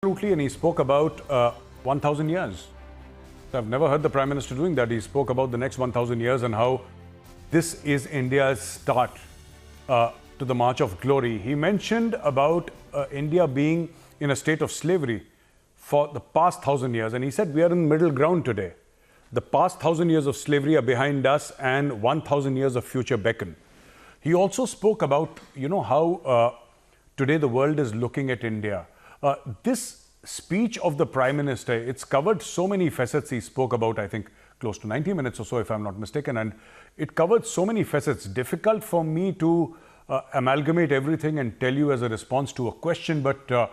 Absolutely, and he spoke about 1,000 years. I've never heard the Prime Minister doing that. He spoke about the next 1,000 years and how this is India's start to the march of glory. He mentioned about India being in a state of slavery for the past 1,000 years, and he said we are in middle ground today. The past 1,000 years of slavery are behind us, and 1,000 years of future beckon. He also spoke about, how today the world is looking at India. This speech of the Prime Minister, it's covered so many facets. He spoke about, I think, close to 90 minutes or so, if I'm not mistaken, and it covered so many facets. Difficult for me to amalgamate everything and tell you as a response to a question, but a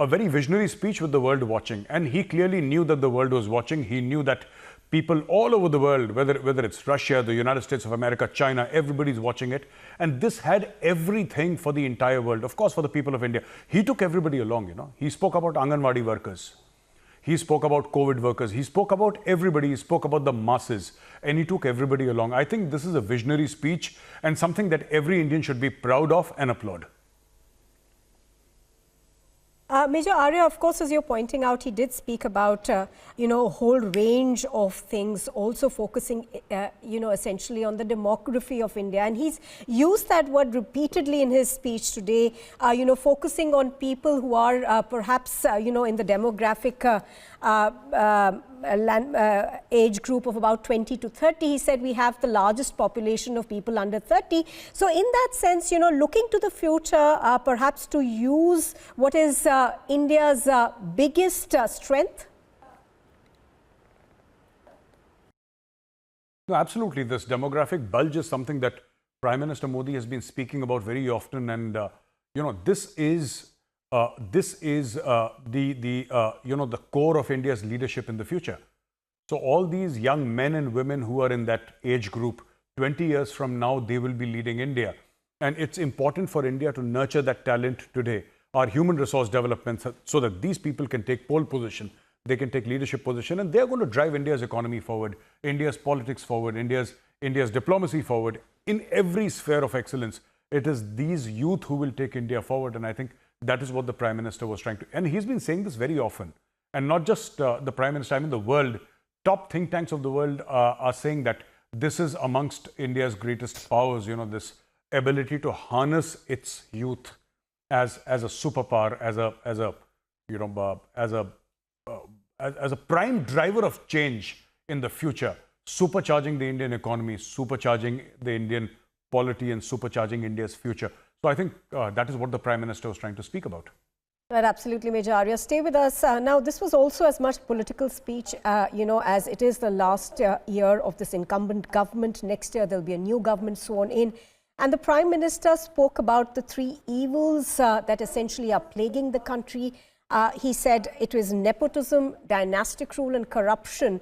very visionary speech with the world watching. And he clearly knew that the world was watching. He knew that people all over the world, whether it's Russia, the United States of America, China, everybody's watching it. And this had everything for the entire world. Of course, for the people of India. He took everybody along, He spoke about Anganwadi workers. He spoke about COVID workers. He spoke about everybody. He spoke about the masses. And he took everybody along. I think this is a visionary speech and something that every Indian should be proud of and applaud. Major Arya, of course, as you're pointing out, he did speak about, a whole range of things, also focusing, essentially on the demography of India. And he's used that word repeatedly in his speech today, focusing on people who are perhaps, in the demographic age group of about 20 to 30. He said we have the largest population of people under 30. So in that sense, looking to the future, perhaps to use what is India's biggest strength? No, absolutely. This demographic bulge is something that Prime Minister Modi has been speaking about very often. And, this is the core of India's leadership in the future. So all these young men and women who are in that age group, 20 years from now, they will be leading India. And it's important for India to nurture that talent today, our human resource development, so that these people can take pole position, they can take leadership position, and they're going to drive India's economy forward, India's politics forward, India's diplomacy forward. In every sphere of excellence, it is these youth who will take India forward. And I think that is what the Prime Minister was trying to, and he's been saying this very often. And not just the Prime Minister, I mean the world, top think tanks of the world are saying that this is amongst India's greatest powers, this ability to harness its youth as a superpower, as a prime driver of change in the future, supercharging the Indian economy, supercharging the Indian polity, and supercharging India's future. So I think that is what the Prime Minister was trying to speak about. Right, absolutely, Major Arya. Stay with us. Now, this was also as much political speech, as it is the last year of this incumbent government. Next year, there'll be a new government sworn in. And the Prime Minister spoke about the three evils that essentially are plaguing the country. He said it was nepotism, dynastic rule and corruption